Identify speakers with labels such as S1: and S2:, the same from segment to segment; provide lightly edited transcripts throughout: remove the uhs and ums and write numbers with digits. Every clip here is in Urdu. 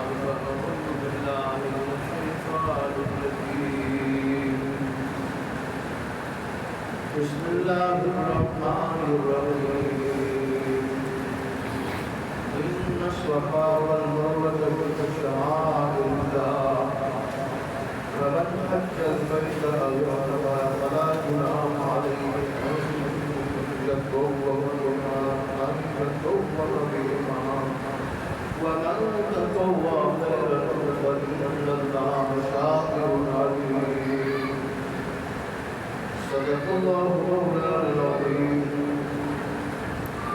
S1: أعوذ بالله من الشيطان الرجيم بسم الله الرحمن الرحيم إن الصفا والمروة من شعائر الله فمن حج البيت أو اعتمر فلا جناح عليه أن يطوف بهما ومن تطوع خيرا فإن الله شاكر عليم صدق الله مولانا العظيم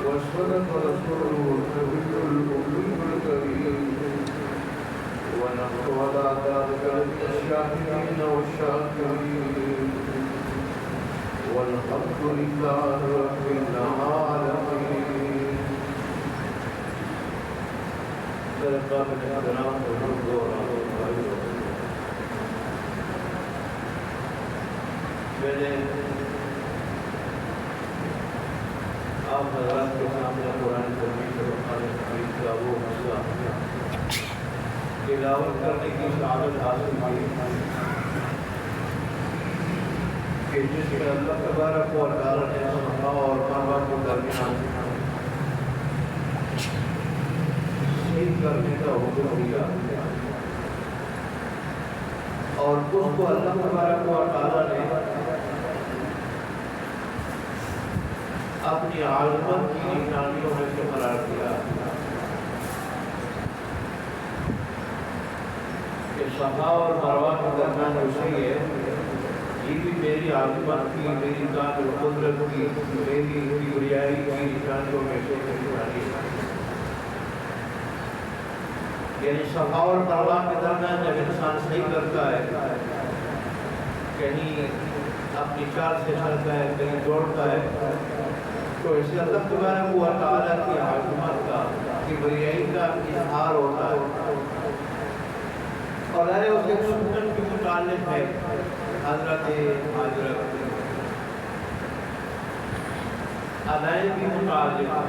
S1: وصدق رسوله النبي الأمي الكريم ونحن على ذلك من الشاهدين والشاكرين والحمد لله رب العالمين. میں نے آپ حضرات کے سامنے قرآن کریم کا وہ مسئلہ تلاوت کرنے کی سعادت حاصل کی کہ جس میں اللہ تبارک و تعالی نے صفا اور مروہ کے درمیان صحیح کرنے کا حکم دیا اور اس کو اللہ تبارک و تعالی نے اپنی عظمت کی نشانیوں میں سے قرار دیا کہ صفا اور مروہ کے درمیان صحیح ہے، یہ بھی میری عظمت کی، میری ذات قدرت کی، میری کبریائی کی نشانیوں میں سے نشانی ہے۔ یعنی صفا اور مروہ کے درمیان جب انسان صحیح کرتا ہے، کہیں اپنی چال سے چلتا ہے، کہیں دوڑتا ہے، تو اسے اللہ تبارک و تعالیٰ کی عظمت کا، کبریائی کا اظہار ہوتا ہے۔ اور اس ایک سنت کے متعلق ہے حضرت حاجرہ ادائیں بھی متعلق ہے،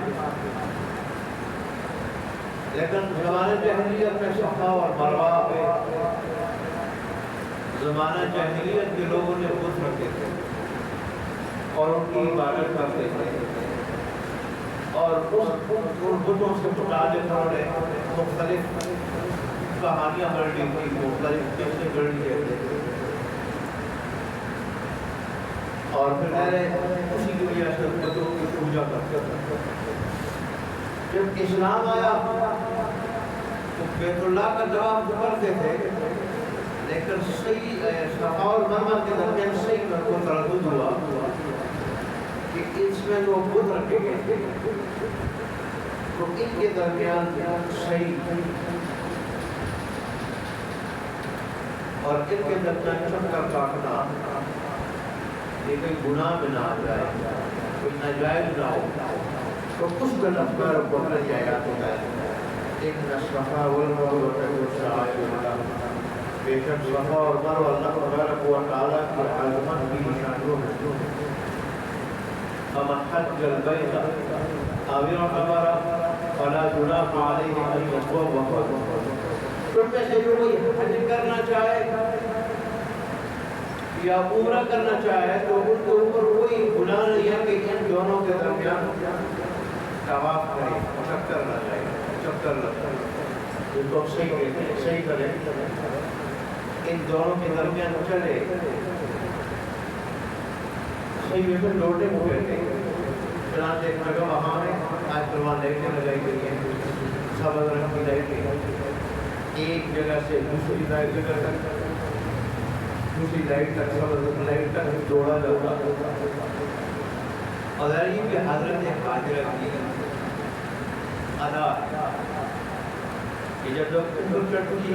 S1: لیکن زمانہ جاہلیت میں صفا اور مروہ پہ زمانہ جاہلیت کے لوگوں نے بت رکھے تھے اور ان کی عبادت کرتے تھے، اور ان بتوں سے متعلق انہوں نے مختلف کہانیاں گڑھی تھی، مختلف قصے گڑھی تھے، اور پھر اسی کی وجہ سے بتوں کی پوجا کرتے تھے۔ جب اسلام آیا تو بیت اللہ کا جواب کرتے تھے، لیکن صحیح صفا اور مروہ کے درمیان صحیح میں کو تردد ہوا کہ اس میں جو بت رکھے گئے تھے تو ان کے درمیان صحیح اور ان کے درمیان چکر کاٹنا یہ کوئی گناہ میں نہ آ جائے، کوئی ناجائز نہ ہو، تو اس کا نفر بدل جائے گا۔ تو ایک صفا والمروہ من شعائر اللہ، بے شک صفا اور مروہ اللہ تبارک و تعالیٰ کی عظمت کی نشانیوں میں سے ہے۔ فمن حج البیت او اعتمر فلا جناح علیہ ان یطوف بہما۔ تم میں سے جو کوئی حج کرنا چاہے یا عمرہ کرنا چاہے تو ان کے اوپر کوئی گناہ نہیں ہے کہ ان دونوں کے درمیان طواف کرے، چکر نہ جائے، چکر لگائے، یہ تو صحیح کرے، ان دونوں کے درمیان چلے، صحیح میں پھر لوٹے کو کہتے ہیں۔ چنانچہ ایک جگہ وہاں میں آج پر وہاں لائٹیں لگائی گئی ہیں، سبز رنگ کی لائٹیں، ایک جگہ سے دوسری جگہ تک، دوسری لائٹ تک، سبز لائٹ تک جوڑا جاتا۔ اور یہ کہ حضرت حاجرہ کی ادا کہ جب چٹکی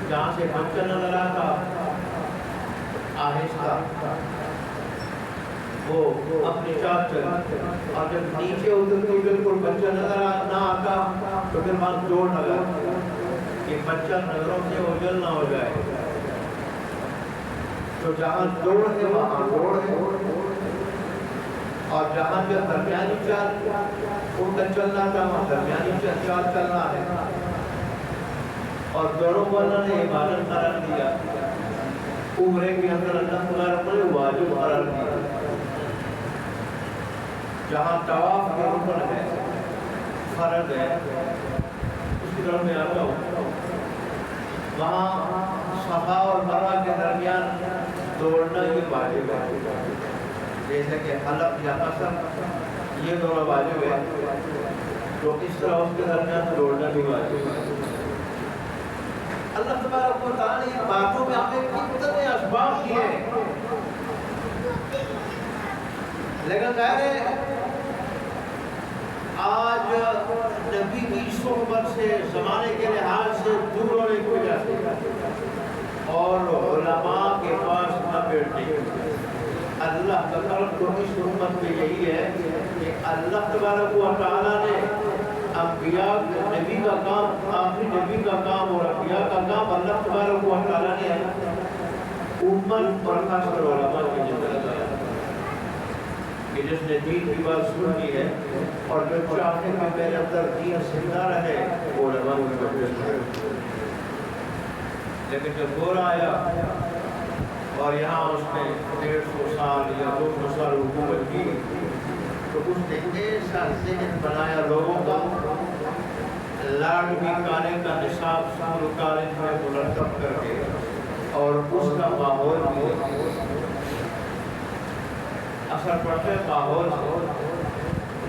S1: جہاں سے بچہ نظر آتا آہستہ وہ اپنی چال چلی، اور جب نیچے اترتی بالکل بچہ نظر نہ آتا تو پھر وہاں جوڑ لگا کہ بچہ نظروں سے اوجھل نہ ہو جائے۔ تو جہاں جوڑ ہے وہاں جوڑ ہے، اور جہاں جو درمیانی چال ان کا چلنا تھا وہاں درمیانی چال چلنا ہے۔ اور دونوں کو اللہ نے عبادت قرار دیا، عمرے کے اندر اللہ تبارک نے واجب قرار دیا۔ جہاں طواف کے رکن ہے، فرض ہے، اس کی طرف میں آتا ہوں، وہاں صفا اور مروہ کے درمیان دوڑنا یہ واجب ہے، جیسے کہ حلق یا قصر یہ دونوں واجب ہے، تو اس طرح اس کے درمیان دوڑنا بھی واجب ہے۔ اللہ تبارک و تعالیٰ نے ان باتوں میں ہمیں کتنے اسباب دیے، لیکن ظاہر ہے آج نبی کی صحبت سے زمانے کے لحاظ سے دور ہونے کی وجہ سے اور علماء کے پاس نہ بیٹھنے کی وجہ سے اللہ کا کرم تو اس امت میں یہی ہے کہ اللہ تبارک و تعالیٰ نے انبیاء نبی کا کام، آخری نبی کا کام اور انبیاء کا کام اللہ تبارک و تعالیٰ نے امت اور خاص کر علماء کی ذمہ لگایا کہ جس نے دین کی بات سن لی ہے اور جو چاہتے کہ میرے اندر دین زندہ رہے وہ علماء کی وجہ سے۔ لیکن جب گورا آیا اور یہاں اس نے 150 سال یا 200 سال حکومت کی تو اس نے ایسا ذہن بنایا لوگوں کا، لاڈ بھی کالے کا نصاب سکول کالج میں مرتب کر کے اور اس کا ماحول بھی اثر پڑتا ہے ماحول سے،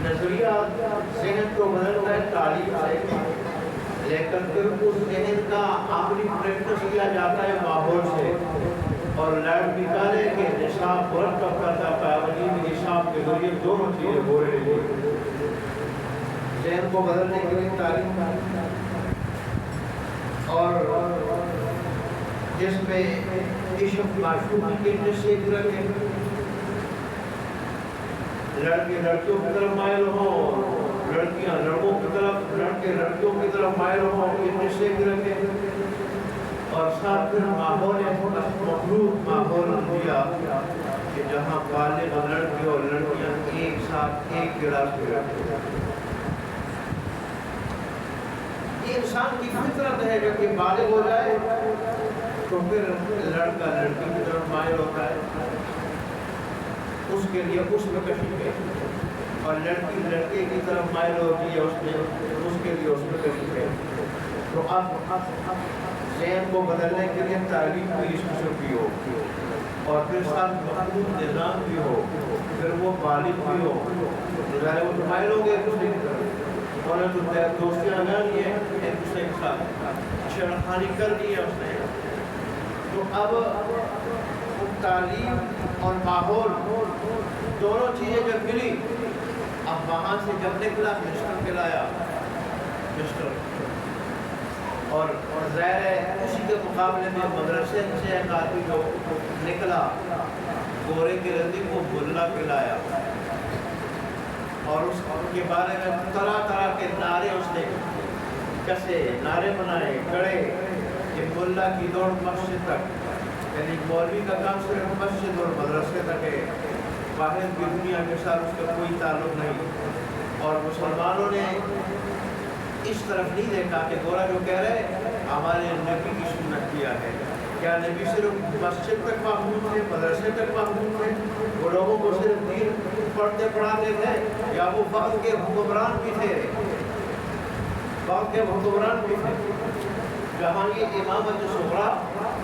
S1: نظریہ ذہن تو بدلتا ہے تعلیم سے، لیکن پھر اس ذہن کا عملی پریکٹس کیا جاتا ہے ماحول سے، اور لاڈ نکالے کے نصاب مرتب کرتا ہے، پابندی کے نصاب کے ذریعے دونوں چیزیں ہو رہی ہیں، ذہن کو بدلنے کے لیے تعلیم اور جس میں عشق معشوقی کے نشے رکھے، لڑکے لڑکیوں کی طرف مائل ہوں، لڑکیاں لڑکوں کی طرف، لڑکے لڑکیوں کی طرف مائل ہوں، یہ نشے رکھے، اور ساتھ پھر ماحول مخلوق ماحول دیا کہ جہاں بالغ لڑکے اور لڑکیاں ایک ساتھ ایک گلاس میں رکھتے ہیں۔ یہ انسان کی فطرت ہے جب کہ بالغ ہو جائے تو پھر لڑکا لڑکی کی طرف مائل ہوتا ہے، اس کے لیے اس میں کشش ہے، اور لڑکی لڑکے کی طرف مائل ہوتی ہے، اس کے لیے اس میں کشش ہے۔ تو اب ذہن کو بدلنے کے لیے تعلیم بھی اس قسم کی ہو، اور پھر ساتھ مخلوق نظام بھی ہو، پھر وہ بالغ بھی ہو، ظاہر وہ مائل ہوں گے ایک دوسرے کی طرف، اور تو دوستیاں لگا لی ہیں ایک دوسرے کے ساتھ، چھیڑخانی کر دی ہے اس نے۔ تو اب تعلیم اور ماحول دونوں چیزیں جب ملی، اب وہاں سے جب نکلا مسٹر کہلایا، مسٹر، اور ظاہر ہے اسی کے مقابلے میں مدرسے سے ایک آدمی جو نکلا گورے کے رضی کو ملا کہلایا، اور اس کے بارے میں طرح طرح کے نعرے اس نے کسے، نعرے بنائے، گڑے کہ ملا کی دوڑ مسجد تک، یعنی مولوی کا کام صرف مسجد اور مدرسے تک ہے، باہر کی دنیا کے ساتھ اس کا کوئی تعلق نہیں۔ اور مسلمانوں نے اس طرف نہیں دیکھا کہ گورا جو کہہ رہے ہمارے نبی کی سنت کیا ہے، کیا نبی صرف مسجد تک محدود تھے، مدرسے تک محدود تھے، وہ لوگوں کو صرف دین پڑھتے پڑھاتے تھے، یا وہ وقت کے حکمران بھی تھے، وقت کے حکمران بھی تھے؟ جہاں یہ امامت صغریٰ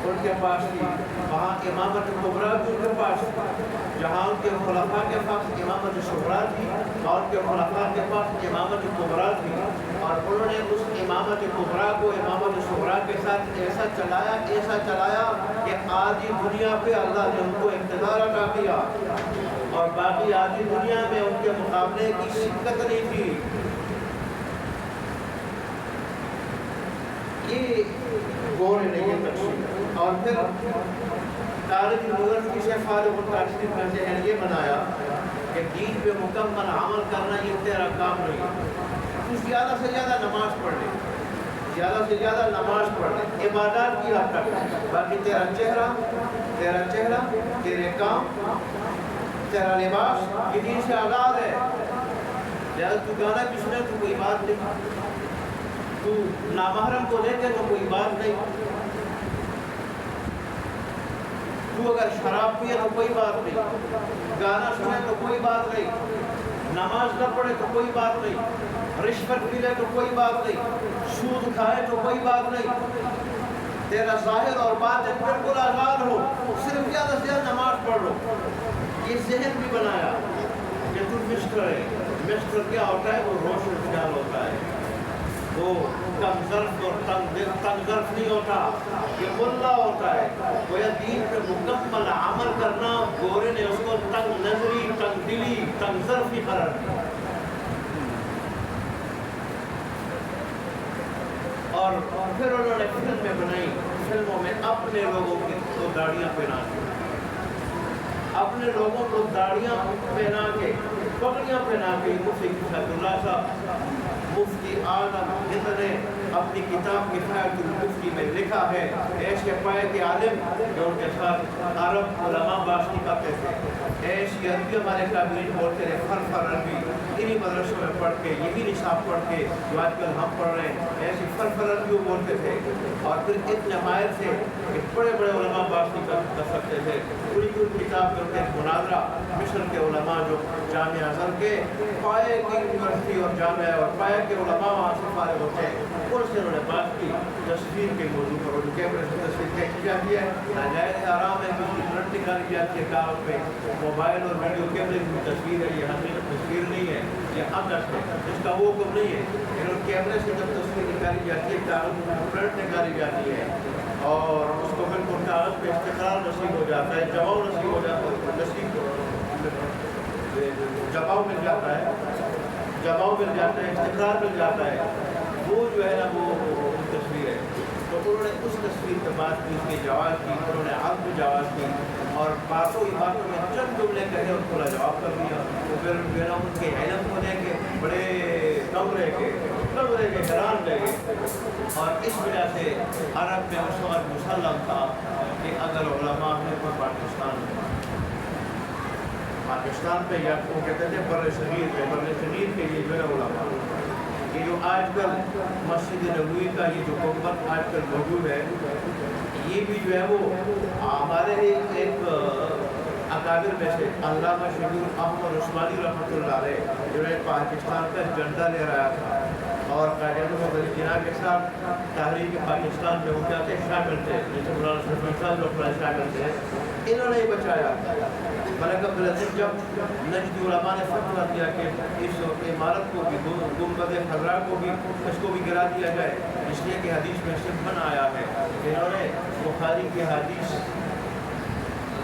S1: ان کے پاس تھی، وہاں امامت کبریٰ بھی ان کے پاس تھی، جہاں ان کے خلفاء کے پاس امامت صغریٰ تھی اور ان کے خلفاء کے پاس امامت کبریٰ تھی، اور انہوں نے اس امامت کبریٰ کو امامت صغریٰ کے ساتھ ایسا چلایا کہ آدھی دنیا پہ اللہ نے ان کو اقتدار عطا کیا، اور باقی آدھی دنیا میں ان کے مقابلے کی شدت نہیں تھی۔ یہ گورے نے یہ تقسیم، اور پھر طالب یونیورسٹی سے فارغ التحصیل کا ذہن یہ بنایا کہ دین پہ مکمل عمل کرنا یہ تیرا کام نہیں، تو زیادہ سے زیادہ نماز پڑھ لے، زیادہ سے زیادہ نماز پڑھ لے، عبادات کی حد تک، باقی تیرا چہرہ، تیرے کام، تیرا لباس یہ دین سے آزاد ہے، لہذا تو گانا کس نے تو کوئی بات نہیں۔ تو نامحرم کو لے کے تو کوئی بات نہیں، تو اگر شراب پیے تو کوئی بات نہیں، گانا سنے تو کوئی بات نہیں، نماز نہ پڑھے تو کوئی بات نہیں، رشوت بھی لے تو کوئی بات نہیں، سود کھائے تو کوئی بات نہیں، تیرا ظاہر اور باطن بالکل آزاد ہو، صرف زیادہ سے زیادہ نماز پڑھ لو۔ یہ ذہن بھی بنایا کہ تو مسٹر ہے، مسٹر کیا ہوتا ہے؟ وہ روشن خیال ہوتا ہے، وہ کم ظرف اور تنگ ظرف نہیں ہوتا، یہ ملا ہوتا ہے، وہ یہ دین پہ مکمل عمل کرنا، گورے نے اس کو تنگ نظری، تنگ دلی، تنگ ظرفی قرار دیا۔ اور پھر انہوں نے فلمیں بنائی، فلموں میں اپنے لوگوں کو داڑیاں پہنا کے، اپنے لوگوں کو داڑیاں پہنا کے، پگڑیاں پہنا کے، مفتی کفایت اللہ صاحب، مفتی اعظم ہند نے اپنی کتاب کفایت المفتی میں لکھا ہے، ایسے پائے کے عالم جو ان کے ساتھ عرب علماء باشی کرتے تھے، ایسی عربی ہمارے کابرین بولتے رہے، فرفر عربی، انہی مدرسوں میں پڑھ کے، یہی نصاب پڑھ کے جو آج کل ہم پڑھ رہے ہیں، ایسی فرفر عربی بولتے تھے، اور پھر اتنے ماہر تھے کہ بڑے بڑے علماء باشی کر سکتے تھے۔ پوری پوری کتاب میں ان کے مناظرہ مصر کے علماء جو جامعہ ازہر کے پائے کی یونیورسٹی اور جامعہ اور پائے کے علماء وہاں سے فارغ ہوتے ہیں، ان سے انہوں نے بات کی تصویر کے موضوع پر، ان کیمرے سے تصویر کھینچی جاتی ہے، ناجائز حرام ہے، کچھ منٹ نکالی جاتی ہے کاغذ پہ، موبائل اور ویڈیو کیمرے کی تصویر ہے، یہ حقیقت تصویر نہیں ہے، یہ عمدت ہے، اس کا وہ حکم نہیں ہے، لیکن کیمرے سے جب تصویر نکالی جاتی ہے، کاغذ پرنٹ نکالی جاتی ہے اور اس کو بالکل کاغذ پہ استقرار نصیب ہو جاتا ہے، جواؤ نصیب ہو جاتا ہے، جواؤ مل جاتا ہے، جواؤ مل جاتا ہے، استقرار مل جاتا ہے، وہ جو ہے نا وہ تصویر ہے۔ تو انہوں نے اس تصویر پہ بات کی، اس کی جواز کی، انہوں نے عقد کی جواز کی، اور باتوں ہی باتوں میں چند جملے کہے اس کو لاجواب کر دیا، تو پھر جو ہے نا ان کے علم کو لے کے بڑے کم رہ کے حیران رہ گئے، اور اس وجہ سے عرب میں اس وقت مسلم تھا کہ اگر علماء نے کوئی پاکستان پہ یا وہ کہتے تھے بر صغیر کے یہ جو ہے علماء، یہ جو آج کل مسجد نبوی کا یہ جو گنبد آج کل موجود ہے، یہ بھی جو ہے وہ ہمارے ایک اکابر میں سے علامہ شبیر احمد عثمانی رحمۃ اللہ علیہ جو ہے پاکستان کا جھنڈا لے رہا تھا، اور قائد اعظم جناح کے ساتھ تحریک پاکستان میں وہ کہتے شامل تھے، جیسے مولانا شفیع صاحب جو شامل تھے، انہوں نے بچایا۔ ملک عبدالعزیز جب نجدی علماء نے فتویٰ دیا کہ اس عمارت کو بھی، گنبد خضراء کو بھی، اس کو بھی گرا دیا جائے، اس لیے کہ حدیث میں سے من آیا ہے، انہوں نے بخاری کی حدیث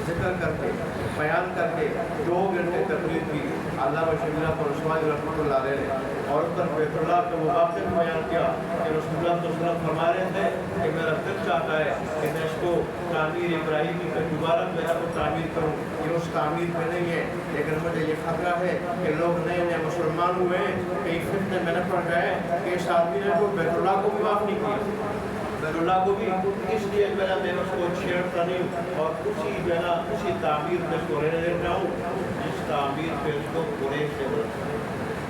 S1: ذکر کر کے، بیان کر کے 2 گھنٹے تقریر کی علامہ شبیر احمد عثمانی رحمۃ اللہ علیہ نے، اور اس پر بیت اللہ کے مواقع بھی بیان کیا کہ رسول اللہ صلی اللہ علیہ وسلم فرما رہے تھے کہ میرا دل چاہتا ہے کہ میں اس کو تعمیر ابراہیمی کا دوبارہ جو ہے وہ تعمیر کروں، یہ اس تعمیر پہ نہیں ہے، لیکن مجھے یہ خطرہ ہے کہ لوگ نئے نئے مسلمان ہوئے ہیں، کئی فتنے میں نہ پڑ گئے کہ اس آدمی نے تو بیت اللہ کو بھی معاف نہیں کیا، بیت اللہ کو بھی، اس لیے میں اس کو چھیڑتا نہیں، اور اسی جو ہے نا اسی تعمیر پہ اس کو رہنے دیتا ہوں جس تعمیر پہ اس کو قریش سے،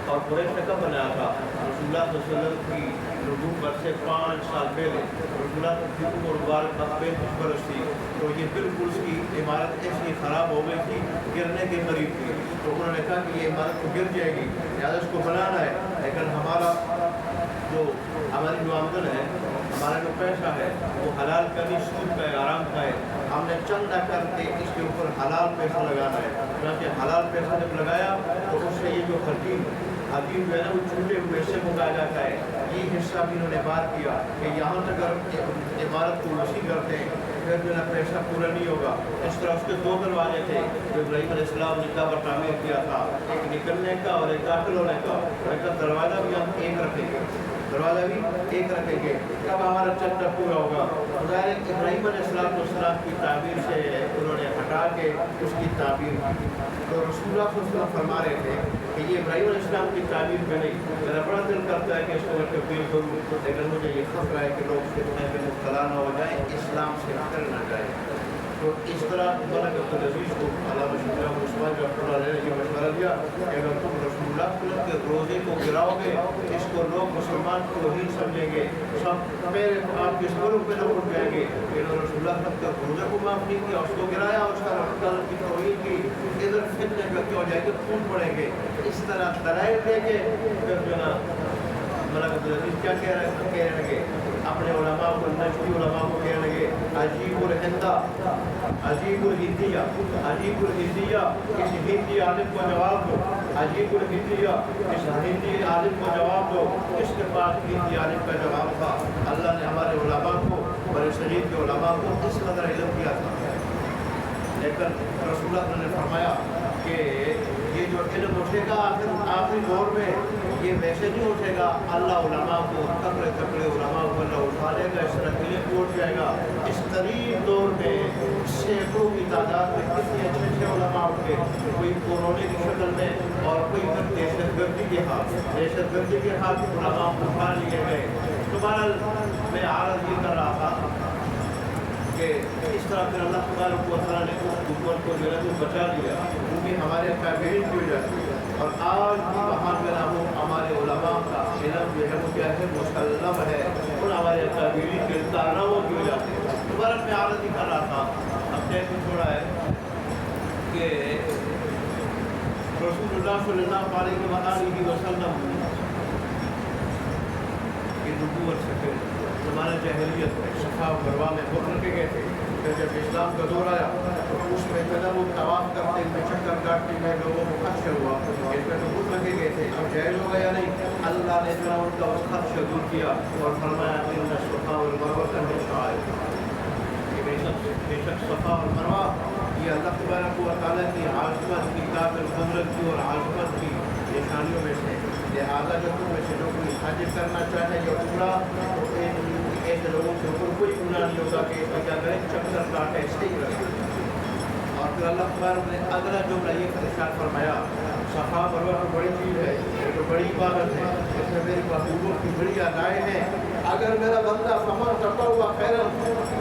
S1: اور قریش نے کب بنایا تھا؟ رسول اللہ صلی اللہ علیہ وسلم کی نبوت سے 5 سال پہلے، رسول اللہ کی عمر مبارک 35 برس تھی، تو یہ بالکل اس کی عمارت ایسی خراب ہو گئی تھی، گرنے کے قریب تھی، تو انہوں نے کہا کہ یہ عمارت تو گر جائے گی، لہٰذا اس کو بنانا ہے، لیکن ہماری جو آمدن ہے، ہمارا جو پیسہ ہے وہ حلال کا نہیں، سود کا ہے، آرام کا ہے، ہم نے چندہ کر کے اس کے اوپر حلال پیسہ لگانا ہے، چنانچہ حلال پیسہ جب لگایا تو اس سے یہ جو حدیم جو ہے نا وہ چھوٹے ہوئے سے منگایا جاتا ہے، یہ حصہ بھی انہوں نے بات کیا کہ یہاں تک اگر عمارت کو وسیع کرتے ہیں پھر جو ہے نا پیسہ پورا نہیں ہوگا۔ اس طرح اس کے 2 دروازے تھے جو ابراہیم علیہ السلام نے کعبہ تعمیر کیا تھا، ایک نکلنے کا اور ایک داخل ہونے کا، اور ایک دروازہ بھی ہم ایک رکھیں گے، دروازہ بھی ایک رکھیں گے، کب ہمارا چندہ پورا ہوگا۔ ظاہر ابراہیم علیہ السلام کی تعبیر سے انہوں نے ہٹا کے اس کی تعبیر کی، تو رسول اللہ صلی اللہ علیہ وسلم فرما رہے تھے کہ یہ ابراہیم علیہ السلام کی تعبیر پہ نہیں، میرا بڑا دل کرتا ہے کہ اس کو میں تبدیل کروں، لیکن مجھے یہ خطرہ ہے کہ لوگ فتنے میں مبتلا نہ ہو جائیں، اسلام سے نکل نہ جائیں۔ تو اس طرح ملک عبدالعزیز کو علامہ شبیرہ عثمان رحمۃ اللہ علیہ نے یہ مشورہ دیا کہ اگر تم رسول اللہ صلی اللہ علیہ وسلم کے روزے کو گراؤ گے اس کو لوگ مسلمان توہین سمجھیں گے، سب پہلے آپ کے سروں پہ نہ اٹھ جائیں گے، انہوں نے رسول اللہ صلی اللہ علیہ وسلم کے روزے کو معاف نہیں کیا، اس کو گرایا، اس کا رسول اللہ کی توہین کی، ادھر فتنے پہ کیا ہو جائے گے، خون پڑیں گے۔ اس طرح دلائل دے کے پھر جو نا ملک عبدالعزیز کیا کہنے لگے، اپنے علماء کو، نجدی علماء کو کہنے لگے عجیب الہندہ، عجیب الہندیہ، عجیب الہندیہ، اس ہندی عالم کو جواب دو، عجیب الہندیہ، اس ہندی عالم کو جواب دو۔ اس کے بعد ہندی عالم کا جواب تھا، اللہ نے ہمارے علماء کو، بر صغیر کے علماء کو اس قدر علم دیا تھا، لیکن رسول اللہ نے فرمایا کہ یہ جو علم اٹھے گا آخری دور میں یہ ویسے نہیں اٹھے گا، اللہ علماء کو تکڑے تکڑے علماء کو اللہ اٹھا لے گا، اس طرح علم اٹھ جائے گا۔ اس قریب دور میں سینکڑوں کی تعداد میں کتنے اچھے اچھے علماء اٹھ گئے، کوئی کورونے کی شکل میں اور کوئی دہشت گردی کے ہاتھ علماء کو اٹھا لیے گئے۔ تو بہرحال میں عرض یہ کر رہا تھا کہ اس طرح پھر اللہ تبارک و تعالیٰ نے اس حکومت کو جو ہے وہ بچا لیا، وہ بھی ہمارے قابلین کی وجہ سے، اور آج بھی وہاں جو ہے وہ ہمارے علماء کا علم جو ہے وہ کیا ہے مسلم ہے ان ہمارے قابلین کے کارناموں کی وجہ سے۔ دوبارہ میں عرض ہی کر رہا تھا، اب دیکھ چھوڑا ہے کہ رسول اللہ صلی اللہ علیہ وسلم کی نبوت سے پھر زمانہ جاہلیت میں صفا و مروہ میں بت رکھے گئے تھے، پھر جب اسلام کا دور آیا تو اس میں جو ہے وہ طواف کرتے میں چکر کاٹنے میں لوگوں کو خدشہ ہوا، اس میں تو بت رکھے گئے تھے، اب جائز ہو گیا نہیں، اللہ نے جو ہے ان کا اس خدشہ دور کیا اور فرمایا ان صفا و مروہ من شعائر، کہ بے شک صفا اور مروہ یہ اللہ تبارک و تعالیٰ کی عظمت کی قابل قدرت کی اور عظمت کی نشانیوں میں سے، لہٰذا جو تم میں سے جو کوئی حج کرنا چاہے یا عمرہ تو ایسے لوگوں کے اوپر کوئی گناہ نہیں ہوگا کہ کیا کریں چکر کاٹے صحیح کریں۔ اور پھر اللہ تبارک نے اگلا جملہ یہ ارشاد فرمایا، صفا مروہ تو بڑی چیز ہے، یہ تو بڑی عبادت ہے، اس میں میری محبوبوں کی بڑی ادائیں ہیں، اگر میرا بندہ فمن تطوع خیرا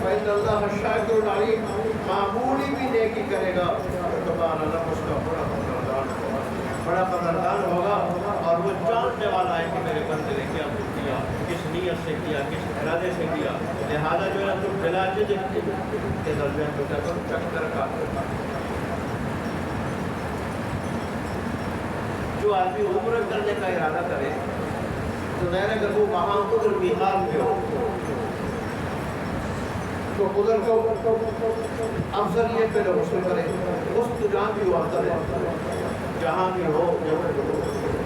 S1: فإن اللہ شاکر علیم، معمولی بھی نیکی کرے گا تو سبحان اللہ اس کا بڑا قدردان ہوگا، اور وہ جاننے والا ہے کہ میرے بندے نے کیا کیا، کس نیت سے کیا، کس ارادے سے کیا، لہٰذا جو ہے تم بلا جھجک کے درمیان کو کیا کرو چکر کا۔ جو آدمی عمرہ کرنے کا ارادہ کرے تو میں نے اگر وہ وہاں ادھر بہار میں ہو تو ادھر کو افضلیت پہ غسل کرے، اس تو جہاں بھی ہو افضل ہے، جہاں بھی ہو جب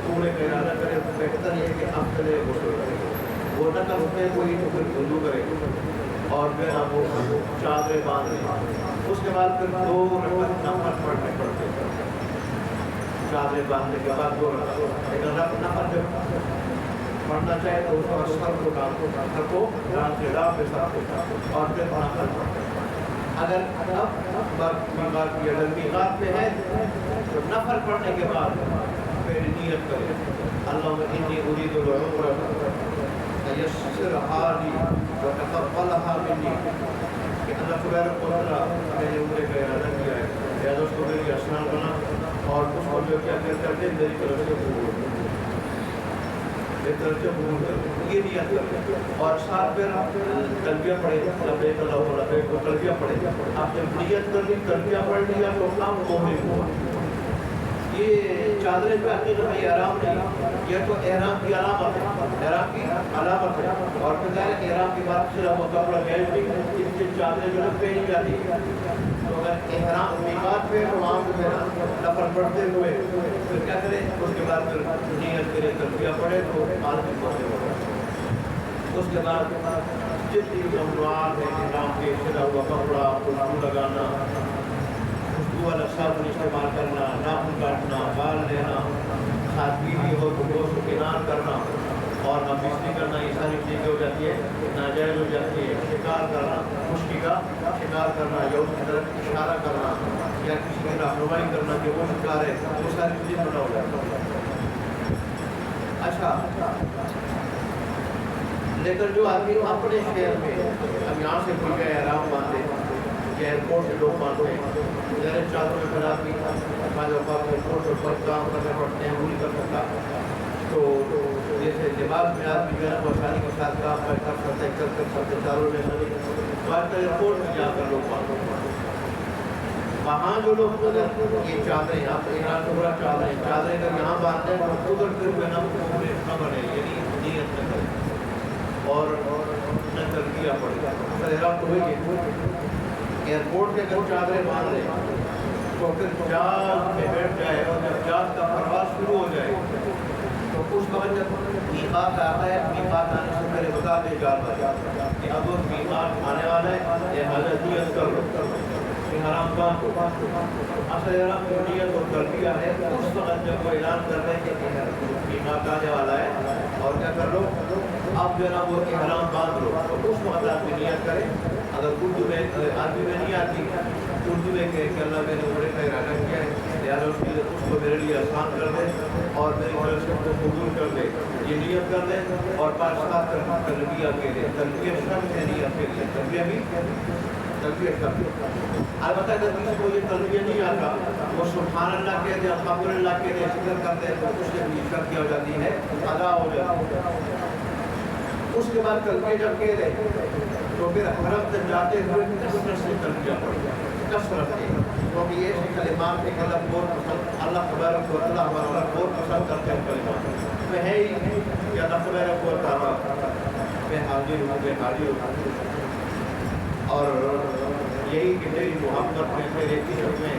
S1: پورے کا ارادہ کرے بہتر یہ کہ افضل غسل کرے، وہ نہ کر اٹھے کوئی تو پھر وضو کرے اور پھر آپ وہ چادریں باندھیں، اس کے بعد پھر 2 رکعت نفل پڑھنے پڑتے، چادریں باندھنے کے بعد 2 رکعت، لیکن نفل جب پڑھنا چاہے تو اس کا سر کو ڈال کے ڈال پہ سر کو اور پھر نفل پڑھتے۔ اگر میقات پہ ہے تو نفل پڑھنے کے بعد پھر نیت کرے، اللہم انی ارید العمرۃ فیسرھا لی وتقبلھا منی، کہ اللہ تبارک و تعالیٰ میں نے عمرے کا ارادہ کیا ہے، لہٰذا اس کو میری آسان بنا اور اس کو جو کیا کر دے میری طرف سے قبول کر، یہ نیت کرے، اور ساتھ پھر تلبیہ پڑھے، لبیک اللہم لبیک کو تلبیہ پڑھے، آپ جب نیت کر لی تلبیہ پڑھ لیا تو آپ مومن ہوا۔ یہ چادریں جو حقیقت میں احرام نہیں، یہ تو احرام کی علامت ہے، احرام کی علامت ہے، اور پھر احرام کی بات سے وہ کپڑا بیچ بھی اس سے چادریں جو ہے پہنی جاتی ہے، تو اگر احرام میقات پہ تو وہاں جو ہے نفل پڑھتے ہوئے پھر کیا کرے، اس کے بعد پھر نیت کرے تلبیہ پڑھے تو آدمی پہنچے ہوگا۔ اس کے بعد جتنی ممنوعات ہے احرام کے، سلا ہوا کپڑا، خوشبو لگانا، خوشبو والا صابن استعمال کرنا، ناخن کاٹنا، بال لینا، ساتھ بیوی ہو تو گوشت کنار کرنا اور نفیستی کرنا، یہ ساری چیزیں ہو جاتی ہے، ناجائز ہو جاتی ہے۔ شکار کرنا، خشکی کا شکار کرنا یا اس کی طرف اشارہ کرنا یا کسی کی رہنمائی کرنا کہ وہ شکار ہے، وہ ساری چیزیں منع ہو جاتی ہیں۔ اچھا، لیکن جو آدمی اپنے شہر میں اب یہاں سے کوئی کا احرام باندھے کہ ایئرپورٹ سے لوگ مانتے ہیں میرے چادروں میں بنا بھی بعض اوقات ایئرپورٹ پر کام کرنے پڑتے ہیں وہ نہیں کر سکتا تو جیسے لباس میں آدمی جو ہے وہ آسانی کے ساتھ کام کر سکتے کر سکتے چاروں میں بعض ایئرپورٹ میں جا کر لوگ مانتے ہیں وہاں جو لوگ یہ چادریں آپ ایران کو بڑا چادریں اگر یہاں باندھتے ہیں تو ادھر پھر بنا نہ بنے یعنی نیت نہ کرے اور نہ کر دیا پڑے گا ایران تو وہی ایئرپورٹ کے اگر چادریں باندھ لیں تو پھر جہاز میں بیٹھ جائے اور جب جہاز کا پرواز شروع ہو جائے تو اس وقت جب میقات آتا ہے میقات آنے سے پہلے بتا دے جاتا کہ اب وہ میقات آنے والا ہے یہ حضرت نیت کر لو حرام کام کو اصل حرام کی نیت اور تربیہ ہے اس وقت جب وہ اعلان کر رہے ہیں کہ میقات آنے والا ہے اور کیا کر لو اب جو ہے نا وہ احرام باندھ لو تو اس وقت آپ کی نیت کریں اگر اردو میں عربی میں نہیں آتی اردو میں کہ اللہ میں نے بڑے کا ارادہ کیا ہے لہٰذا اس کو میرے لیے آسان کر دے اور میری طرف سے کو قبول کر دے یہ نیت کر دے اور بادشاہ تربیہ کے لیے تربیہ شرط ہے نیت کے لیے تربیہ بھی تربیہ شرط البتہ اگر کسی کو یہ تربیہ نہیں آتا وہ سبحان اللہ کہہ دے الحمدللہ کہہ دے ذکر کر دے تو اس سے بھی شرط کیا ہو جاتی ہے ادا ہو جاتی ہے اس کے بعد تربیہ جب کہہ دے تو پھر حرم تک جاتے ہوئے کثرت سے تربیہ پڑے کثرت سے کیونکہ یہ کلمات کے اللہ بہت پسند اللہ تبارک و تعالیٰ ہمارا بہت پسند کرتے ہیں کلمات میں ہے ہی کہ اللہ تبارک و تعالیٰ میں حاضر ہوں اور یہی کہ میری محبت میں میرے عشق میں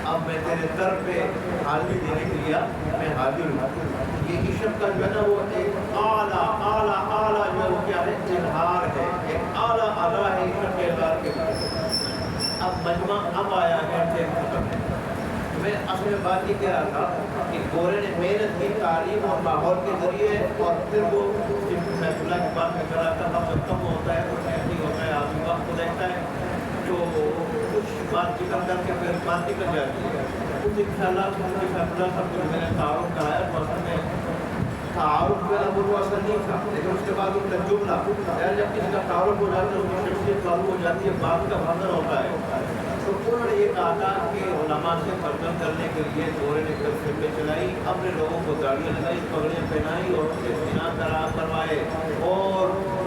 S1: اب میں تیرے در پہ حاضری دینے کے لیے میں حاضر ہوں یہ عشق کا جو ہے نا وہ ایک اعلیٰ جو وہ کیا ہے اظہار ہے ایک اعلیٰ ہے عشق کے اظہار کے اب مجمع اب آیا ہے میں اصل میں بات یہ کہہ رہا تھا کہ گورے نے محنت کی تعلیم اور ماحول کے ذریعے اور پھر وہ میں اللہ کی بات میں کر رہا تھا وقت کم ہوتا ہے کچھ نہیں ہوتا ہے آدمی وقت کو دیکھتا ہے تو کچھ بات ذکر کر کے پھر بات نکل جاتی ہے کچھ انشاءاللہ سب کچھ میں نے تعارف کرایا اصل میں تعارف کا وہ اثر نہیں تھا لیکن اس کے بعد ان کا جملہ جب کسی کا تعارف ہو جاتا ہے اس کی شخصیت معلوم ہو جاتی ہے بات کا بھنر ہوتا ہے تو انہوں نے یہ کہا تھا کہ علماء سے پردم کرنے کے لیے دورے نے فلمیں چلائی اپنے لوگوں کو داڑیاں لگائی پگڑیاں پہنائی اور استعمال کروائے اور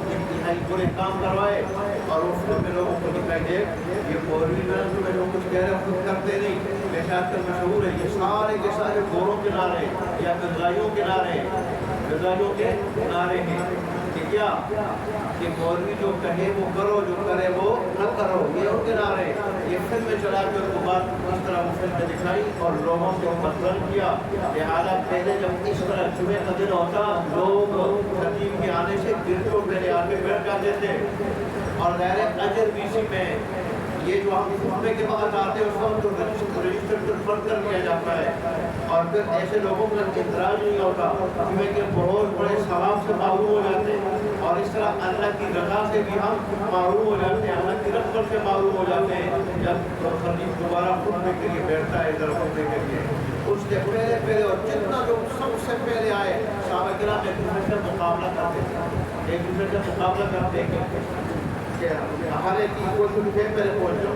S1: انتہائی برے کام کروائے اور اس میں لوگوں کو دکھائی دے یہ مولوی میں جو کچھ کہہ رہے ہیں خود کرتے نہیں ویسے آج کل مشہور ہے یہ سارے کے سارے گوروں کے نعرے یا غذائیوں کے نعرے ہیں کہ کیا کہ مولوی جو کہے وہ کرو جو کرے وہ نہ کرو یہ ان کے نعرے یہ فلم میں چلا کے ان کو بات اس طرح فلم میں دکھائی اور لوگوں کو مطلب کیا لہٰذا پہلے جب اس طرح جمعے کا دن ہوتا لوگ خطیب کے آنے سے گرٹوں پہلے آ کے بیٹھ جاتے تھے اور ظاہر اجر بھی اسی میں یہ جو ہم خطبے کے بعد آتے ہیں اس کو رجسٹر پر کر کیا جاتا ہے اور پھر ایسے لوگوں کا اعتراض نہیں ہوتا جمعے کے بہت بڑے ثواب سے معروف ہو جاتے ہیں اور اس طرح اللہ کی رضا سے بھی ہم معروف ہو جاتے ہیں اللہ کی رحمت سے معروف ہو جاتے ہیں جب خطیب دوبارہ خطبے کے لیے بیٹھتا ہے ادھر خطبے کے لیے اس سے پہلے اور جتنا جو سب سے پہلے آئے صحابہ کرام ایک دوسرے سے مقابلہ کرتے کہ ہمارے کی کوئی پہلے پہنچ جاؤ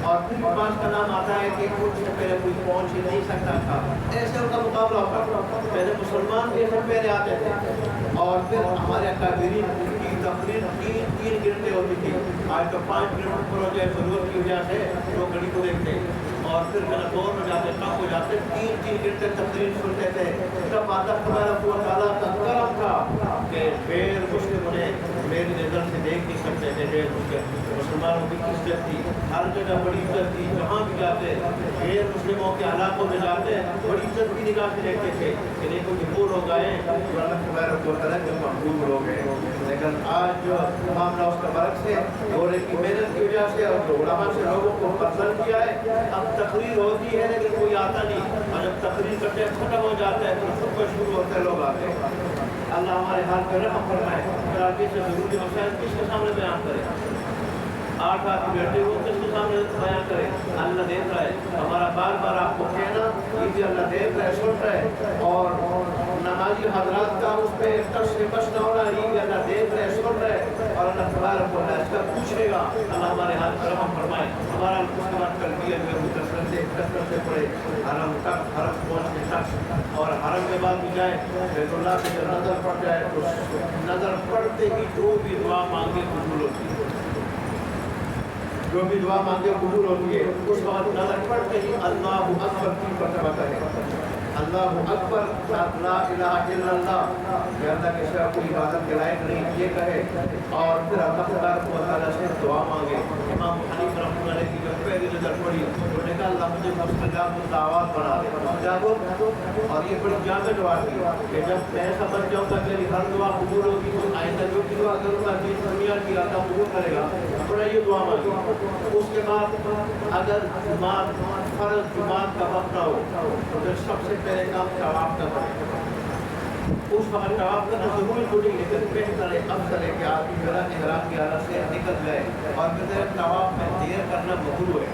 S1: اور پھر پانچ کا نام آتا ہے کہ کچھ سے پہلے کوئی پہنچ ہی نہیں سکتا تھا ایسے ان کا مقابلہ ہوتا تھا پہلے مسلمان بھی ایسے پہلے آتے تھے اور پھر ہمارے اکابرین کی تقریر تین گھنٹے ہوتی تھی آج تو 5 منٹ پر ہو جائے ضرورت کی وجہ سے لوگ گھڑی کو دیکھتے اور پھر میرا دور ہو جاتے کم ہو جاتے 3 گھنٹے تقریر سنتے تھے جب اللہ تبارک و تعالیٰ کا کرم تھا کہ غیر مسلم انہیں میری نظر سے دیکھ نہیں سکتے تھے غیر مسلم مسلمانوں کی عزت تھی ہر جگہ بڑی عزت تھی جہاں بھی جاتے غیر مسلموں کے علاقوں میں جاتے بڑی عزت کی نگاہ سے دیکھتے تھے کہ دیکھو کہ وہ لوگ آئے جو اللہ تبارک و تعالیٰ کے محبوب لوگ ہیں لیکن آج جو معاملہ اس کا برعکس ہے دورے کی محنت کی وجہ سے اور علماء سے لوگوں کو پسند کیا ہے اب تقریر ہوتی ہے لیکن کوئی آتا نہیں اور جب تقریر کا ٹائم ختم ہو جاتا ہے تو خود کو شروع ہوتے لوگ آتے ہیں اللہ ہمارے حال پہ رحم فرمائے پھر آگے سے ضروری مسائل کس کے سامنے بیان کرے 8 آدمی بیٹھے ہو کس کے سامنے بیان کرے اللہ دیکھ رہا ہے ہمارا بار بار آپ کو کہنا یہ بھی اللہ دیکھ رہا ہے سن رہا ہے اور نمازی حضرات کا اس پہ ٹچ سے بچ نہ ہونا یہ بھی اللہ دیکھ رہا ہے سن رہا ہے اور اللہ تبارک مبارک ہو ہے، اس کا پوچھے گا اللہ ہمارے ہاتھ رحم فرمائے، ہمارا اس کے بعد کر دیا جو ہے کثرت سے پڑے حرم تک، حرم پہنچنے تک، اور حرم کے بعد بھی جائے بیت اللہ سے جب نظر پڑ جائے تو نظر پڑتے ہی جو بھی دعا مانگے قبول ہوتی ہے، جو بھی دعا مانگے قبول ہوتی ہے۔ اس وقت نظر پڑتے ہی اللہ اکبر کی مرتبہ کرے، اللہ اکبر لا الہ الا اللہ، کہ اللہ کے سوا کوئی عبادت کے لائق نہیں، یہ کہے اور پھر اللہ تبارک و تعالیٰ سے دعا مانگے۔ امام حنیفہ رحمۃ اللہ علیہ کی جب پہلی نظر پڑی انہوں نے کہا اللہ مجھے مستجاب الدعوات بنا دے، مستجاب، اور یہ بڑی جامع دعا تھی کہ جب میں ایسا بن جاؤں گا میری ہر دعا قبول ہوگی تو آئندہ جو بھی دعا کروں گا دین دنیا کی اللہ قبول کرے گا، تو یہ دعا مانگی۔ اس کے بعد اگر فرض جماعت کا وقت نہ ہو تو پھر سب سے پہلے کام طواف کا کرے۔ اس وقت طواف کرنا ضروری تو نہیں، لیکن بہتر ہے، افضل ہے کہ آدمی میرا احرام کی حالت سے نکل جائے، اور پھر طواف میں دیر کرنا مکروہ ہے،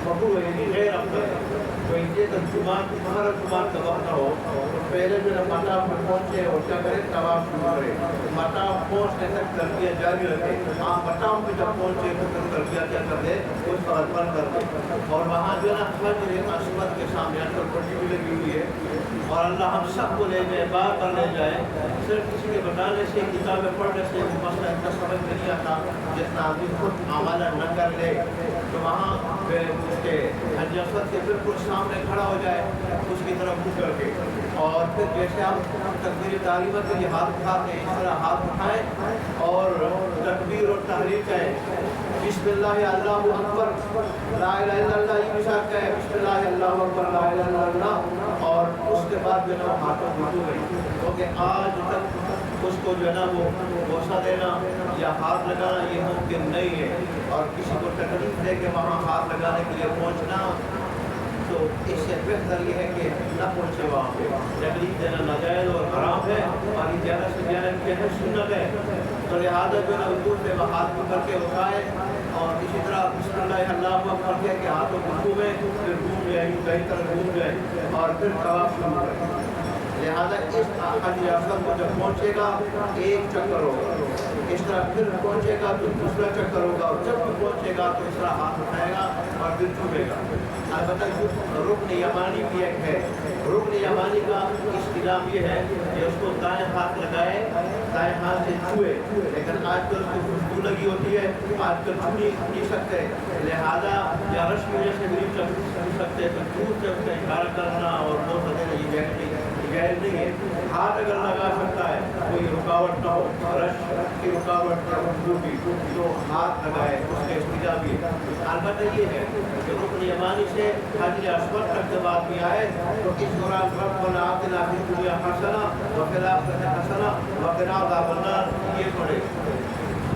S1: مکروہ ہے یعنی غیر افضل ہے۔ تو یہ کہ جماعت کا وقت نہ ہو تو پہلے جو ہے مطاف میں پہنچے اور کیا کرے، طواف شروع کرے، مطاف پہنچنے تک تلبیہ جاری رکھے، مطاف میں جب پہنچے تو پھر تلبیہ کیا کر دے، اس وقت بند کر دے، اور وہاں جو ہے نا حجر اسود کے سامنے اندر پٹی بھی لگی ہوئی ہے، اور اللہ ہم سب کو لے جائے، بار پر لے جائے، صرف کسی کے بتانے سے، کتابیں پڑھنے سے وہ مسئلہ اتنا سمجھ میں نہیں آتا جتنا آدمی خود عملہ نہ کر لے، تو وہاں اس کے حجر اسود کے بالکل سامنے کھڑا ہو جائے اس کی طرف منہ کر کے، اور پھر جیسے آپ تکبیر تعلیمت کے لیے ہاتھ اٹھاتے ہیں اس طرح ہاتھ اٹھائیں اور تکبیر اور تحلیل کہیں، بسم اللہ اللہ اکبر لا الہ الا اللہ، یہ بھی ساتھ کہیں بسم اللہ اللہ اکبر لا الہ الا اللہ، اور اس کے بعد جو ہے نا ہاتھوں کو گئی، کیونکہ آج تک اس کو جو ہے نا وہ بوسہ دینا یا ہاتھ لگانا یہ ممکن نہیں ہے، اور کسی کو تکلیف دے کے وہاں ہاتھ لگانے کے لیے پہنچنا تو اس سے بہتر یہ ہے کہ نہ پہنچے وہاں پہ، تکلیف دینا ناجائز اور حرام ہے، اور یہ زیادہ سے زیادہ کیا ہے سنت ہے، تو لہٰذا جو ہے نا حضور پہ وہ ہاتھ کو کر کے اٹھائے، اور اسی طرح بسم اللہ اللہ اکبر کہہ کے ہاتھوں کو گھومے، پھر گھوم جائے کہیں طرح گھوم جائے اور پھر طواف شروع کرے۔ لہٰذا اس حجر اسود کو جب پہنچے گا ایک چکر ہوگا، اس طرح پھر پہنچے گا تو دوسرا چکر ہوگا، اور جب بھی پہنچے گا تو اس طرح ہاتھ اٹھائے گا اور پھر چھوڑے گا۔ البتہ رکن یمانی بھی ایک ہے، رکن یمانی کا استعلام یہ ہے کہ اس کو دائیں ہاتھ لگائے، دائیں ہاتھ سے چھوئے، لیکن آج کل اس کو خوشبو لگی ہوتی ہے، آج کل چھو نہیں سکتے، لہٰذا یا رش کی وجہ سے بھی نہیں سکتے، تو دور سے اس کا اشارہ کرنا اور بہت دینا یہ جائز نہیں ہے۔ ہاتھ اگر لگا سکتا ہے کوئی رکاوٹ نہ ہو، رش کی رکاوٹ نہ ہو تو ہاتھ لگائے، اس کے استجاب بھی ہے۔ البتہ یہ ہے کہ رکن یمانی سے حجر اسود تک جب آدمی آئے تو اس دوران ربنا آتنا فی الدنیا حسنہ وفی الآخرۃ حسنہ وقنا عذاب النار یہ پڑھے۔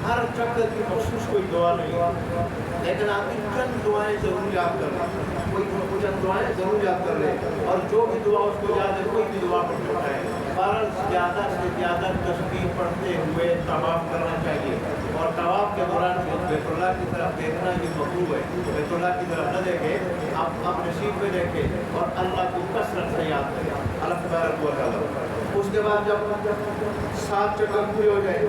S1: ہر چکر کی مخصوص کوئی دعا نہیں، لیکن آدمی چند دعائیں ضرور یاد کر لیں، کوئی چند دعائیں ضرور یاد کر لے، اور جو بھی دعا اس کو یاد ہے کوئی بھی دعا پڑھ سکتا ہے۔ فرض زیادہ سے زیادہ تسبیح پڑھتے ہوئے طواف کرنا چاہیے، اور طواف کے دوران بیت اللہ کی طرف دیکھنا یہ مطلوب ہے، بیت اللہ کی طرف نہ دیکھے، آپ نصیب پہ دیکھیں اور اللہ کو کثرت سے یاد کریں، اللہ تبارک و تعالیٰ۔ اس کے بعد جب 7 چکر پورے ہو جائے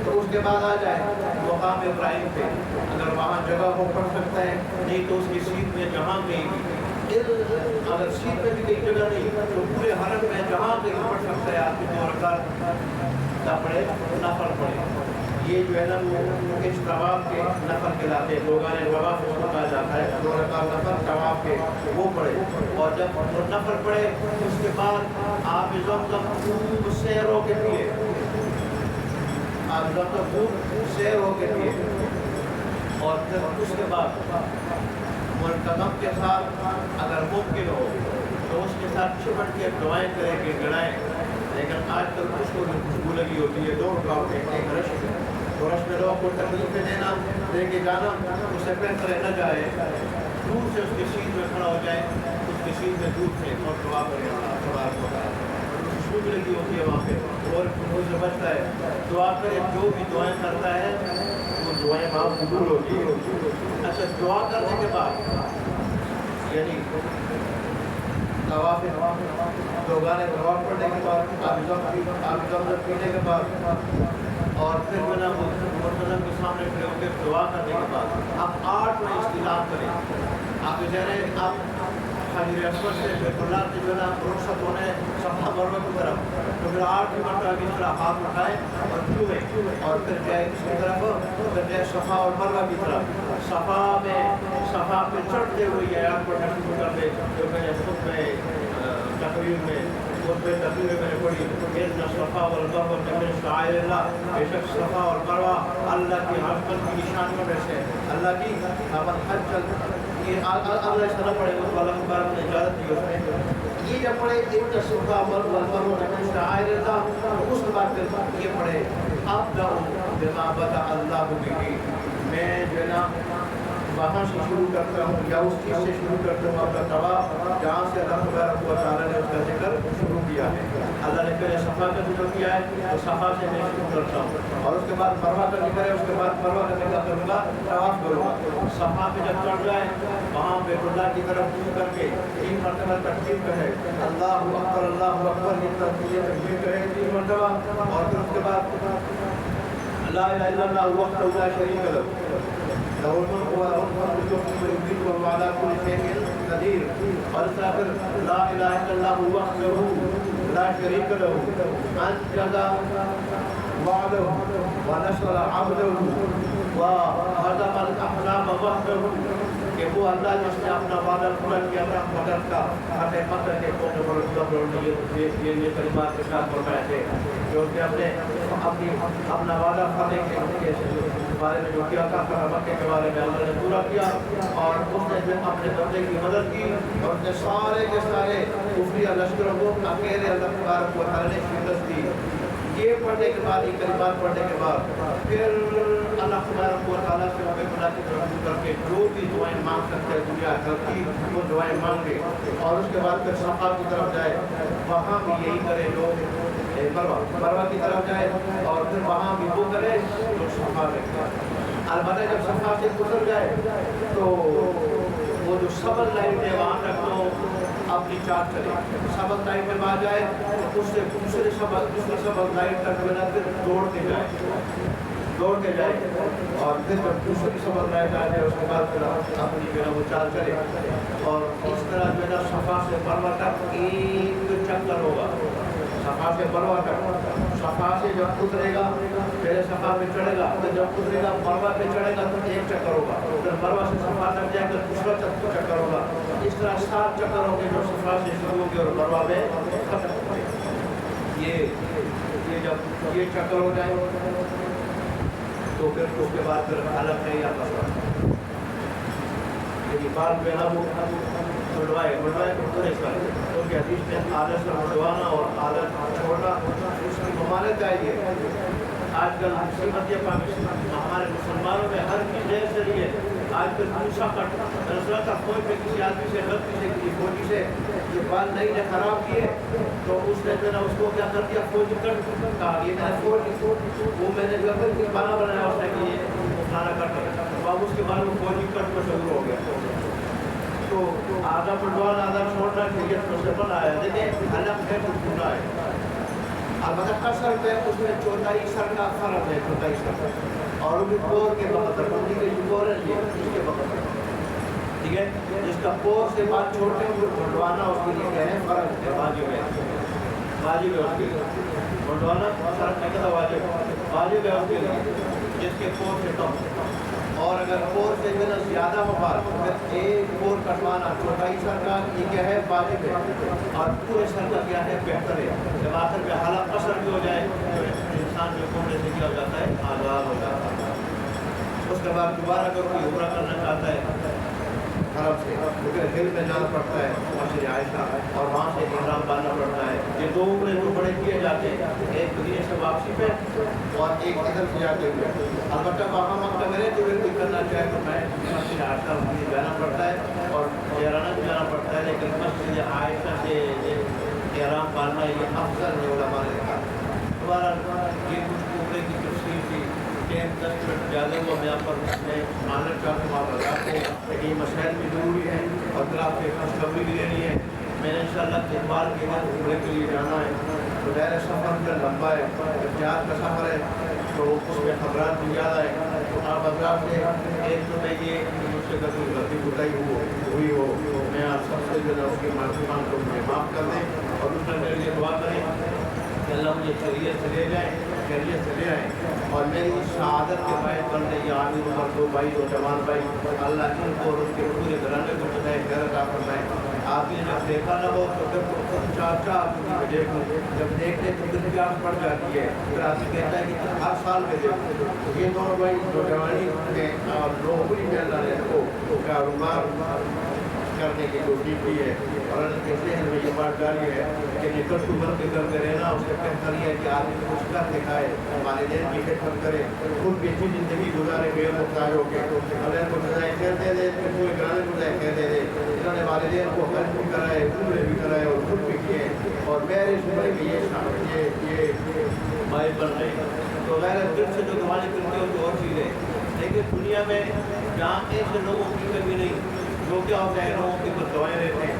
S1: تو اس کے بعد آ جائے مقام ابراہیم پہ، اگر وہاں جگہ ہو پڑھ سکتا ہے، نہیں تو اس کی سیٹ میں جہاں کہیں بھی، اگر سیٹ میں بھی کہیں جگہ نہیں تو پورے حرم میں جہاں کہیں پڑھ سکتا ہے آدمی 2 رکعت نہ پڑھے نفل پڑھے۔ یہ جو ہے نا وہ اس طواف کے نفل کہلاتے ہیں، لوگان طواف اس کو کہا جاتا ہے، 2 رکعت نفل طواف کے وہ پڑھے، اور جب وہ نفل پڑھے اس کے بعد آپ زمزم خوب سیر ہو کے پیے، آپ زمزم خوب سیر ہو کے پیے، اور پھر اس کے بعد منتظم کے ساتھ اگر ممکن ہو تو اس کے ساتھ چپٹ کے دعائیں کریں کہ گڑائیں، لیکن آج کل اس کو خوشبو لگی ہوتی ہے، 2 رکعتیں ایک رش میں، تو رش میں لوگوں کو تکلیفیں دینا، دے کے جانا، اس سے بہتر نہ جائے، دور سے اس کی سیٹ میں کھڑا ہو جائے، اس کی سیٹ میں دور سے اور دعا کرے، اللہ تبارک و تعالیٰ، خوشبو بھی لگی ہوتی ہے وہاں پہ، اور خوشبو سے بچتا ہے، دعا کرے، جو بھی دعائیں کرتا ہے وہ دعائیں وہاں قبول ہوتی ہے۔ اچھا، دعا کرنے کے بعد یعنی طواف لوگانے طواف پڑھنے کے بعد آپ زمزم پینے کے بعد اور پھر بنا مرتضی کے سامنے کھڑے ہو کے دعا کرنے کے بعد آپ 8 میں استلام کریں. آپ کہہ رہے ہیں آپ حجر اسود سے بیت اللہ سے جو ہے نا رخصت ہونے صفا مروہ کی طرف, تو پھر 8 مرتبہ اس طرح ہاتھ اٹھائیں اور چھوئیں اور پھر جائے اس کی طرف, پھر جائے صفا اور مروہ کی طرف. صفا پہ چڑھتے ہوئے یہ آیات پڑھنا شروع کر دے جو میں نے خود میں تقریر میں خود میں تقریر میں نے پڑھی. ان صفا والمروہ من شعائر اللہ, بے شک صفا اور مروہ اللہ کی عظمت کی نشانیوں میں سے, اللہ کی حج اللہ سنا پڑے گا اللہ مبارک نے اجازت دی اس میں. یہ جب پڑھے ان صفا والمروہ من شعائر اللہ, اس کے بعد پھر یہ پڑھے ابدأ بما بدأ اللہ بہ, میں جو ہے نا وہاں سے شروع کرتا ہوں یا اس چیز سے شروع کرتا ہوں اپنا طواف جہاں سے اللہ تبارک و تعالیٰ نے اس کا ذکر شروع کیا ہے. اللہ نے پہلے صفا کا ذکر کیا ہے تو صفا سے میں شروع کرتا ہوں, اور اس کے بعد مروہ کا ذکر ہے, اس کے بعد مروہ کرنے کا کروں گا طواف کروں گا. صفا پہ جب چڑھ جائے وہاں بیت اللہ کی طرف منہ کر کے 3 مرتبہ تکبیر کہے, اللہ اکبر یہ تکبیر کہے 3 مرتبہ, اور پھر اس کے بعد لا الہ الا اللہ وحدہ لا شریک لہ له الملك وله الحمد يحيي ويميت وهو على كل شيء قدير, اور پھر لا الہ الا اللہ وحدہ لا شریک لہ انجز وعدہ ونصر عبدہ وهزم الاحزاب وحدہ, کہ وہ اللہ جس نے اپنا وعدہ پورا کیا تھا مدد کا, فتح مکہ کے موقع پر یہ کلمات کے ساتھ فرمائے تھے جو کہ اپنا وعدہ فتح کے بارے میں جو کیا تھا مکہ کے بارے میں اللہ نے پورا کیا, اور اس نے اپنے بندے کی مدد کی, اور اس نے سارے کے سارے کفریہ لشکروں کو اکیلے اللہ تبارک و تعالیٰ نے شکست دی. یہ پڑھنے کے بعد, یہ کلمات پڑھنے کے بعد پھر اللہ تبارک و تعالیٰ سے بیت اللہ کی طرف کر کے جو بھی دعائیں مانگ سکتے ہیں دنیا کی وہ دعائیں مانگے, اور اس کے بعد پھر صفا کی طرف جائے, وہاں بھی یہی کرے جو مروہ کی طرف جائے, اور پھر وہاں بھی وہ کرے جو صفا میں کرے. البتہ جب صفا سے گزر جائے تو وہ جو سبل لائن ہے وہاں تک تو اپنی چال چلے, سبل لائن میں آ جائے تو اس سے دوسرے سبل لائن تک جو ہے پھر دوڑ کے جائے, اور پھر جب دوسری سبل لائن آ جائے اس کے بعد پھر اپنی جو ہے وہ چال چلے, اور اس طرح جو ہے نا صفا سے مروہ تک ایک چکر ہوگا. صفا سے مروہ تک, صفا سے جب اترے گا پہلے صفا پہ چڑھے گا, پھر جب اترے گا مروہ پہ چڑھے گا تو ایک چکر ہوگا, پھر مروہ سے صفا تک جائے گا دوسرا چکر ہوگا. اس طرح 7 چکر ہوں گے جو صفا سے شروع ہوں گے اور مروہ میں ختم ہوں گے. یہ جب یہ چکر ہو جائے تو پھر اس کے بعد پھر حلق نہیں آتا سکتا. یہ بال جو ہے نا وہ مڑوائے پورے سر, تو کہ حدیث میں عادت سے مڑوانا اور عادت چھوڑنا اس کی ممانعت چاہیے. آج کل مصیبت یہ ہمارے مسلمانوں میں ہر چیز ایسے رہی ہے. آج کل دوسرا نسل کا کوئی بھی کسی آدمی سے غلطی سے کسی فوجی سے یہ بال نہیں نے خراب کیے تو اس نے جو ہے اس کو کیا کر دیا فوجی کٹ کہا, یہ میں نے وہ میں نے جو ہے بنا بنایا اس نے کہ یہ کھانا کٹ ہے, اب اس کے بعد وہ فوجی کٹ کو شروع ہو گیا. تو آدھا پٹوال آدھا چھوڑنا شریعت میں سے بنا ہے. دیکھیں الگ ہے تو چھوٹا ہے, البتہ اثر پہ اس میں 4 سر کا فرق ہے, 4 سر اور بھی پور کے بقدر بندی کے جو پور ہے یہ اس کے بقدر, ٹھیک ہے. جس کا پور سے بات چھوڑتے ہیں وہ منڈوانا اس کے لیے کیا ہے فرق ہے, واجب ہے اس کے لیے منڈوانا فرق نہیں کہتا, واجب ہے اس کے لیے جس کے پور سے کم. اور اگر پور سے جو ہے زیادہ مفاد اگر ایک پور کٹوانا 4 سر کا یہ کیا ہے واجب ہے, اور پورے سر کا کیا ہے بہتر ہے. جب آخر میں حلق قصر بھی ہو جائے تو انسان جو گھومنے سے کیا ہو جاتا ہے آزاد ہو جاتا ہے. اس کے بعد دوبارہ اگر کوئی عمرہ کرنا چاہتا ہے حرم سے تو پھر دل میں جانا پڑتا ہے مسجد عائشہ اور وہاں سے احرام باندھنا پڑتا ہے. یہ 2 عمرے جو بڑے کیے جاتے ہیں, ایک دنیا سے واپسی پہ اور ایک ادھر سے جاتے ہوئے. البتہ وہاں مکہ میں جو بھی کرنا چاہے تو میں مسجد عائشہ مجھے جانا پڑتا ہے اور جیرانہ بھی جانا پڑتا ہے, لیکن مسجد عائشہ سے احرام باندھنا یہ افضل ہے علماء نے کہا. دوبارہ یہ کچھ عمرے کی تفصیل تھی, 10 منٹ زیادہ وہ میں پر میں ماننا چاہتا ہوں آپ حضرات کو, لیکن یہ مسائل بھی ضروری ہیں اور پھر آپ کے خوشخبری بھی لینی ہے. میں نے انشاءاللہ اتوار کے دن عمرے کے لیے جانا ہے. تو ظاہر سفر کا لمبا ہے، احتیاط کا سفر ہے، تو اس میں خبرات بھی زیادہ ہے. تو آپ حضرات سے ایک تو میں یہ مجھ سے کوئی غلطی کوتاہی ہوئی ہو، میں آپ سب سے جو ہے اس کی معافی مانگتا ہوں، مجھے معاف کر دیں. اور دوسرا میرے لیے دعا کریں کہ اللہ مجھے خیریت سے لے جائیں، خیریت سے لے آئیں. اور میری شہادت کے باعث بننے یہ عامر عمر دو بھائی، دو جوان بھائی، اللہ ان کو اور ان کے پورے گھرانے کو بتائے خیر عطا فرمائے. آپ نے جب دیکھا نہ ہو تو پھر چار میں دیکھوں، جب دیکھتے تو پھر پیاس پڑ جاتی ہے، پھر آدمی کہتا ہے کہ ہر سال میں دیکھوں. یہ دونوں بھائی نوجوانی میں نوکری میں اللہ نے ان کو کاروبار کرنے کی کوشش کی ہے. اور اللہ کے ذہن میں یہ بات ڈالی ہے کہ نکٹ عمر کے گھر میں رہنا اس سے بہتر یہ ہے کہ آدمی کچھ کر دکھائے، والدین کی خدمت کرے، خود بھی اچھی زندگی گزارے بے محتاج ہو کے. اللہ کو جزائے خیر دے دے، پورے گھرانے کو جزائے خیر دے دے. انہوں نے والدین کو حج بھی کرائے، عمرے بھی کرائے اور خود بھی کیے، اور میرے عمر میں یہ مائل بن رہے. تو غیر دل سے جو دعائیں کرتے ہو تو اور چیزیں، لیکن دنیا میں جہاں ایسے لوگوں کی کمی نہیں جو کیا ہوتا ہے لوگوں کے اوپر دوائیں رہتے ہیں،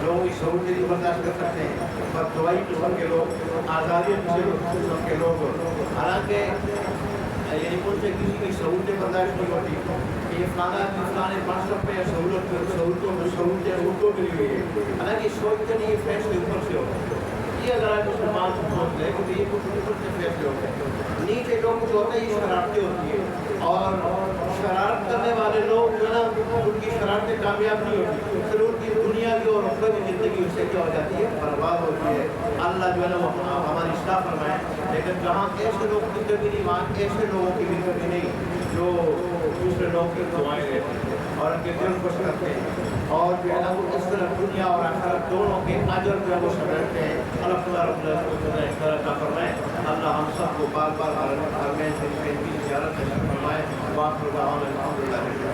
S1: لوگ اس سہولت کو برداشت کر سکتے ہیں، پر دوائی قسم کے لوگ، آزادی قسم کے لوگ، حالانکہ یعنی ان سے کسی کی سہولتیں برداشت نہیں ہوتی کہ یہ فلانے منصب پہ سہولتیں ان کو ملی ہوئی ہے، حالانکہ سوچتے نہیں یہ فیصلے اوپر سے ہوتے ہیں. یہ اگر آپ مسلمان سوچ لیں کہ یہ کچھ اوپر سے فیصلے ہوتے ہیں، نیچے جو کچھ ہوتا ہے یہ شرارتیں ہوتی ہیں، اور شرارت کرنے والے لوگ جو ہے نا ان کی شرارتیں کامیاب نہیں ہوتی، پھر ان کی دنیا کی اور اخروی زندگی اس سے کیا ہو جاتی ہے، برباد ہوتی ہے. اللہ جو ہے نا وہ ہماری اصلاح فرمائے. لیکن جہاں ایسے لوگ کی کمی نہیں وہاں ایسے لوگوں کی بھی کمی نہیں جو دوسرے لوگ کی دعائیں لیتے ہیں اور ان کے دل خوش کرتے ہیں، اور جو ہے نا وہ اس طرح دنیا اور آخرت دونوں کے اجر جو ہے وہ سمیٹتے ہیں. اللہ تعالیٰ رب العزت کو عطا فرمائے. اللہ ہم سب کو بار بار حرمین شریفین کی زیارت نصیب فرمائے. وآخر دعوانا الحمدللہ.